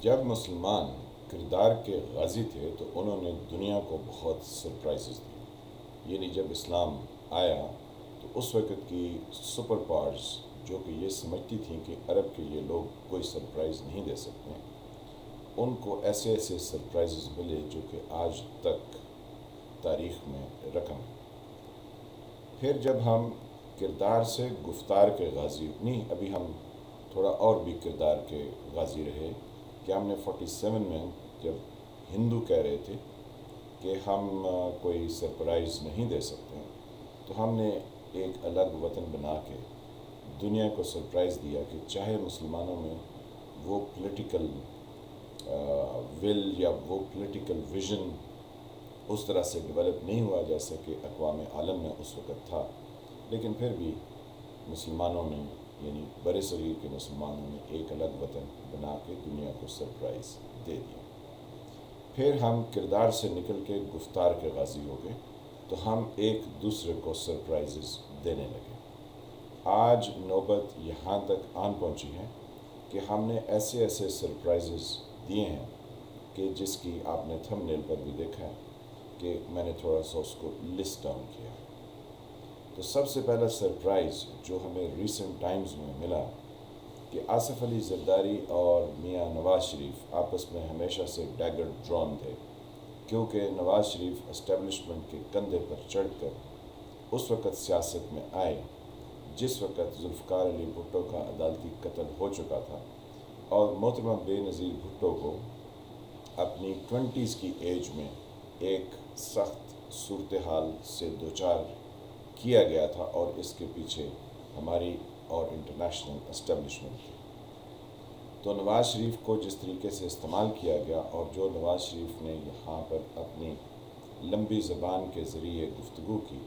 جب مسلمان کردار کے غازی تھے تو انہوں نے دنیا کو بہت سرپرائزز دی، یعنی جب اسلام آیا تو اس وقت کی سپر پاورز جو کہ یہ سمجھتی تھیں کہ عرب کے یہ لوگ کوئی سرپرائز نہیں دے سکتے، ان کو ایسے ایسے سرپرائزز ملے جو کہ آج تک تاریخ میں رقم ہے۔ پھر جب ہم کردار سے گفتار کے غازی، نہیں ابھی ہم تھوڑا اور بھی کردار کے غازی رہے کہ ہم نے 47 میں جب ہندو کہہ رہے تھے کہ ہم کوئی سرپرائز نہیں دے سکتے، تو ہم نے ایک الگ وطن بنا کے دنیا کو سرپرائز دیا کہ چاہے مسلمانوں میں وہ پولیٹیکل ول یا وہ پولیٹیکل ویژن اس طرح سے ڈیولپ نہیں ہوا جیسا کہ اقوام عالم میں اس وقت تھا، لیکن پھر بھی مسلمانوں نے یعنی بر صغیر کے مسلمانوں نے ایک الگ وطن بنا کے دنیا کو سرپرائز دے دیا۔ پھر ہم کردار سے نکل کے گفتار کے غازی ہو گئے تو ہم ایک دوسرے کو سرپرائزز دینے لگے۔ آج نوبت یہاں تک آن پہنچی ہے کہ ہم نے ایسے ایسے سرپرائزز دیے ہیں کہ جس کی آپ نے تھم نیل پر بھی دیکھا ہے کہ میں نے تھوڑا سا اس کو لسٹ ڈاؤن کیا۔ تو سب سے پہلا سرپرائز جو ہمیں ریسنٹ ٹائمز میں ملا کہ آصف علی زرداری اور میاں نواز شریف آپس میں ہمیشہ سے ڈیگر ڈرون تھے، کیونکہ نواز شریف اسٹیبلشمنٹ کے کندھے پر چڑھ کر اس وقت سیاست میں آئے جس وقت ذوالفقار علی بھٹو کا عدالتی قتل ہو چکا تھا، اور محترمہ بے نظیر بھٹو کو اپنی 20s کی ایج میں ایک سخت صورتحال سے دوچار کیا گیا تھا، اور اس کے پیچھے ہماری اور انٹرنیشنل اسٹیبلشمنٹ تھی۔ تو نواز شریف کو جس طریقے سے استعمال کیا گیا، اور جو نواز شریف نے یہاں پر اپنی لمبی زبان کے ذریعے گفتگو کی،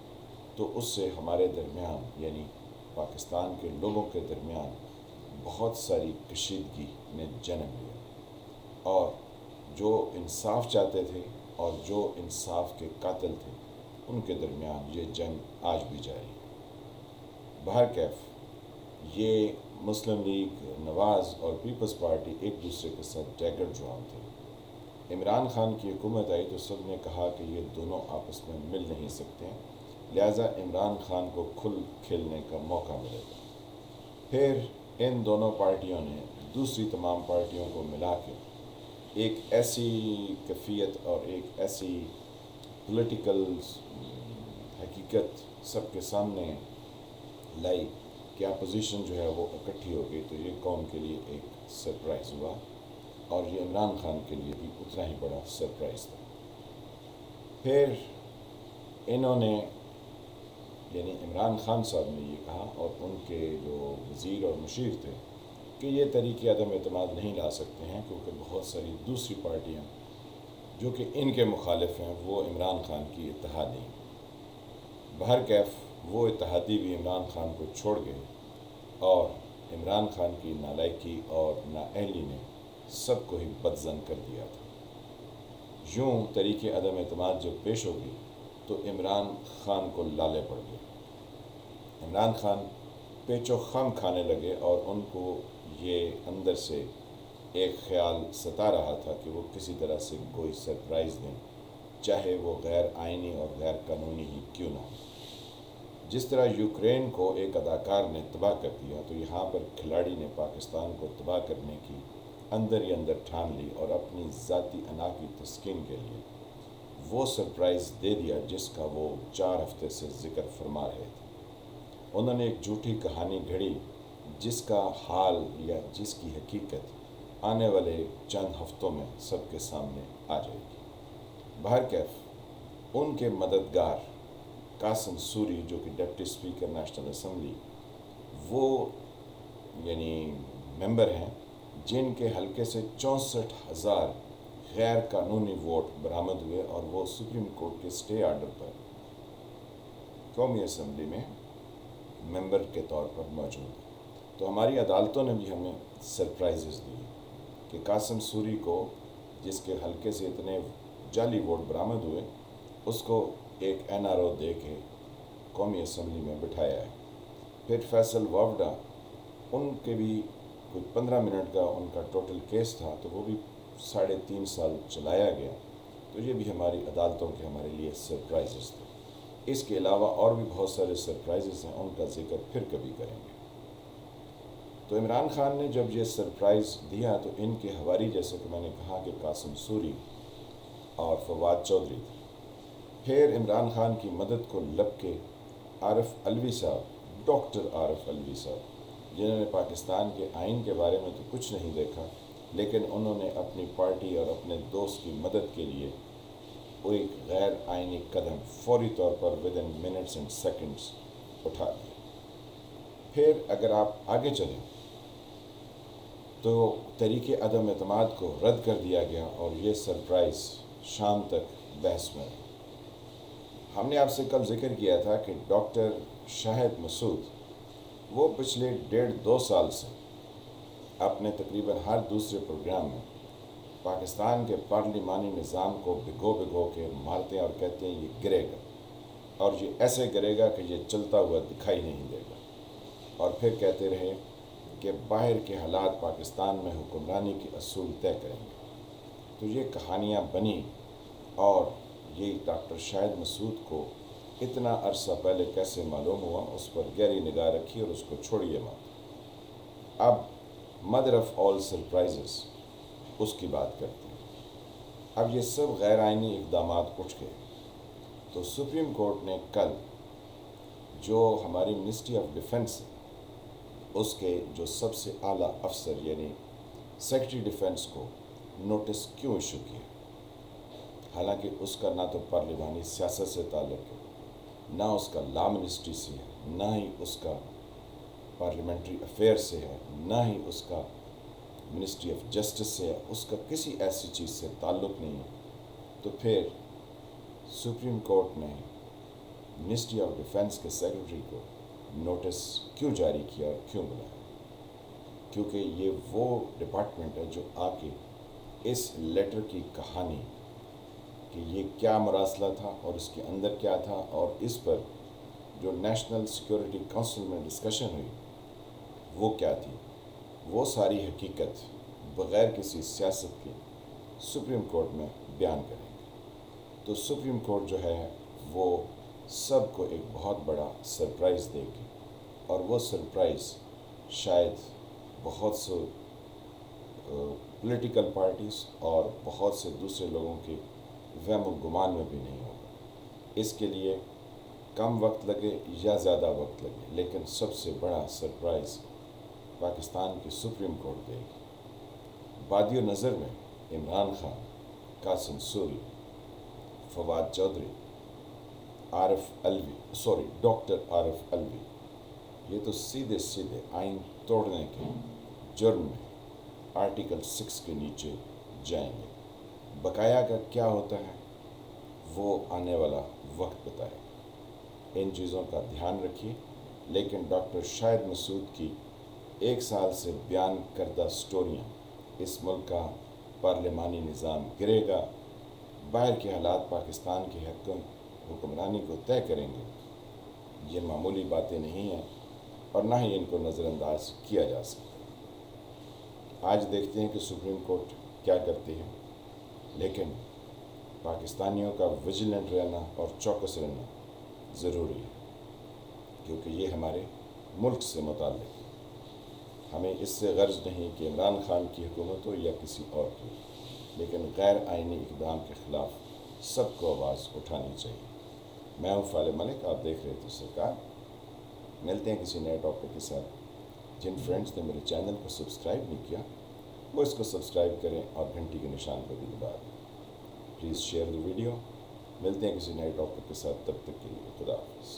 تو اس سے ہمارے درمیان یعنی پاکستان کے لوگوں کے درمیان بہت ساری کشیدگی نے جنم لیا، اور جو انصاف چاہتے تھے اور جو انصاف کے قاتل تھے ان کے درمیان یہ جنگ آج بھی جاری ہے۔ بہرکیف یہ مسلم لیگ، نواز اور پیپلز پارٹی ایک دوسرے کے ساتھ ڈیگر ڈرون تھے۔ عمران خان کی حکومت آئی تو سب نے کہا کہ یہ دونوں آپس میں مل نہیں سکتے، لہٰذا عمران خان کو کھل کھیلنے کا موقع ملے گا۔ پھر ان دونوں پارٹیوں نے دوسری تمام پارٹیوں کو ملا کے ایک ایسی کیفیت اور ایک ایسی پولیٹیکل حقیقت سب کے سامنے لائی کہ اپوزیشن جو ہے وہ اکٹھی ہو گئی، تو یہ قوم کے لیے ایک سرپرائز ہوا، اور یہ عمران خان کے لیے بھی اتنا ہی بڑا سرپرائز تھا۔ پھر انہوں نے یعنی عمران خان صاحب نے یہ کہا، اور ان کے جو وزیر اور مشیر تھے، کہ یہ طریقے عدم اعتماد نہیں لا سکتے ہیں، کیونکہ بہت ساری دوسری پارٹیاں جو کہ ان کے مخالف ہیں وہ عمران خان کی اتحادی ہیں۔ بہرکیف وہ اتحادی بھی عمران خان کو چھوڑ گئے، اور عمران خان کی نالائکی اور نااہلی نے سب کو ہی بدظن کر دیا تھا۔ یوں طریقے عدم اعتماد جب پیش ہوگی تو عمران خان کو لالے پڑ گئے، عمران خان پیچ و خم کھانے لگے، اور ان کو یہ اندر سے ایک خیال ستا رہا تھا کہ وہ کسی طرح سے کوئی سرپرائز دیں، چاہے وہ غیر آئینی اور غیر قانونی ہی کیوں نہ ہو۔ جس طرح یوکرین کو ایک اداکار نے تباہ کر دیا، تو یہاں پر کھلاڑی نے پاکستان کو تباہ کرنے کی اندر ہی اندر ٹھان لی، اور اپنی ذاتی انا کی تسکین کے لیے وہ سرپرائز دے دیا جس کا وہ 4 ہفتے سے ذکر فرما رہے تھے۔ انہوں نے ایک جھوٹی کہانی گھڑی جس کا حال یا جس کی حقیقت آنے والے چند ہفتوں میں سب کے سامنے آ جائے گی۔ بہرکیف ان کے مددگار قاسم سوری جو کہ ڈپٹی اسپیکر نیشنل اسمبلی، وہ یعنی ممبر ہیں جن کے حلقے سے 64,000 غیر قانونی ووٹ برآمد ہوئے، اور وہ سپریم کورٹ کے سٹے آرڈر پر قومی اسمبلی میں ممبر کے طور پر موجود ہیں۔ تو ہماری عدالتوں نے بھی ہمیں سرپرائزز دی کہ قاسم سوری کو جس کے حلقے سے اتنے جعلی ووٹ برآمد ہوئے، اس کو ایک NRO دے کے قومی اسمبلی میں بٹھایا ہے۔ پھر فیصل وافڈا، ان کے بھی کوئی 15 منٹ کا ان کا ٹوٹل کیس تھا، تو وہ بھی 3.5 سال چلایا گیا. تو یہ بھی ہماری عدالتوں کے ہمارے لیے سرپرائزز تھے. اس کے علاوہ اور بھی بہت سارے سرپرائزز ہیں، ان کا ذکر پھر کبھی کریں گے. تو عمران خان نے جب یہ سرپرائز دیا تو ان کے حواری، جیسے کہ میں نے کہا کہ قاسم سوری اور فواد چودھری تھے. پھر عمران خان کی مدد کو لب کے عارف علوی صاحب، ڈاکٹر عارف علوی صاحب، جنہوں نے پاکستان کے آئین کے بارے میں تو کچھ نہیں دیکھا، لیکن انہوں نے اپنی پارٹی اور اپنے دوست کی مدد کے لیے وہ ایک غیر آئینی قدم فوری طور پر ودن منٹس اینڈ سیکنڈز اٹھا دیا. پھر اگر آپ آگے چلیں تو تحریک عدم اعتماد کو رد کر دیا گیا اور یہ سرپرائز شام تک بحث میں رہی. ہم نے آپ سے کل ذکر کیا تھا کہ ڈاکٹر شاہد مسعود وہ پچھلے 1.5-2 سال سے اپنے تقریباً ہر دوسرے پروگرام میں پاکستان کے پارلیمانی نظام کو بھگو کے مارتے ہیں اور کہتے ہیں یہ گرے گا، اور یہ ایسے گرے گا کہ یہ چلتا ہوا دکھائی نہیں دے گا. اور پھر کہتے رہے کہ باہر کے حالات پاکستان میں حکمرانی کے اصول طے کریں گے. تو یہ کہانیاں بنی، اور یہ ڈاکٹر شاہد مسعود کو اتنا عرصہ پہلے کیسے معلوم ہوا، اس پر گہری نگاہ رکھی اور اس کو چھوڑیے مت. اب مدر آف آل سرپرائزز اس کی بات کرتے ہیں. اب یہ سب غیر آئینی اقدامات اٹھ گئے تو سپریم کورٹ نے کل جو ہماری منسٹری آف ڈیفنس اس کے جو سب سے اعلیٰ افسر یعنی سیکرٹری ڈیفنس کو نوٹس کیوں ایشو کیا، حالانکہ اس کا نہ تو پارلیمانی سیاست سے تعلق ہے، نہ اس کا لا منسٹری سے ہے، نہ ہی اس کا پارلیمنٹری افیئر سے ہے، نہ ہی اس کا منسٹری آف جسٹس سے ہے، اس کا کسی ایسی چیز سے تعلق نہیں ہے. تو پھر سپریم کورٹ نے منسٹری آف ڈیفنس کے سیکرٹری کو نوٹس کیوں جاری کیا اور کیوں بلایا؟ کیونکہ یہ وہ ڈپارٹمنٹ ہے جو آ کے اس لیٹر کی کہانی کہ یہ کیا مراسلہ تھا اور اس کے اندر کیا تھا، اور اس پر جو نیشنل سیکورٹی کونسل میں ڈسکشن ہوئی وہ کیا تھی، وہ ساری حقیقت بغیر کسی سیاست کے سپریم کورٹ میں بیان کریں گے. تو سپریم کورٹ جو ہے وہ سب کو ایک بہت بڑا سرپرائز دے گی، اور وہ سرپرائز شاید بہت سے پولیٹیکل پارٹیز اور بہت سے دوسرے لوگوں کے وہم و گمان میں بھی نہیں ہوگا. اس کے لیے کم وقت لگے یا زیادہ وقت لگے، لیکن سب سے بڑا سرپرائز پاکستان کی سپریم کورٹ دے گی. بادی و نظر میں عمران خان، قاسم سوری، فواد چودھری، ڈاکٹر عارف علوی، یہ تو سیدھے آئین توڑنے کے جرم میں آرٹیکل 6 کے نیچے جائیں گے. بقایا کا کیا ہوتا ہے وہ آنے والا وقت بتائے. ان چیزوں کا دھیان رکھیے. لیکن ڈاکٹر شاہد مسعود کی 1 سال سے بیان کردہ سٹوریاں، اس ملک کا پارلیمانی نظام گرے گا، باہر کے حالات پاکستان کے حکمرانی کو طے کریں گے، یہ معمولی باتیں نہیں ہیں اور نہ ہی ان کو نظر انداز کیا جا سکتا. آج دیکھتے ہیں کہ سپریم کورٹ کیا کرتی ہے، لیکن پاکستانیوں کا ویجیلنٹ رہنا اور چوکس رہنا ضروری ہے، کیونکہ یہ ہمارے ملک سے متعلق ہے. ہمیں اس سے غرض نہیں کہ عمران خان کی حکومت ہو یا کسی اور کی، لیکن غیر آئینی اقدام کے خلاف سب کو آواز اٹھانی چاہیے. میں ہوں فالح ملک، آپ دیکھ رہے تھے سرکار. ملتے ہیں کسی نئے ٹاپک کے ساتھ. جن فرینڈز نے میرے چینل کو سبسکرائب نہیں کیا وہ اس کو سبسکرائب کریں اور گھنٹی کے نشان کو بھی دبا دیں. Please share the video. ملتے ہیں کسی نئے ٹاپک کے ساتھ، تب تک کے لیے خدا حافظ.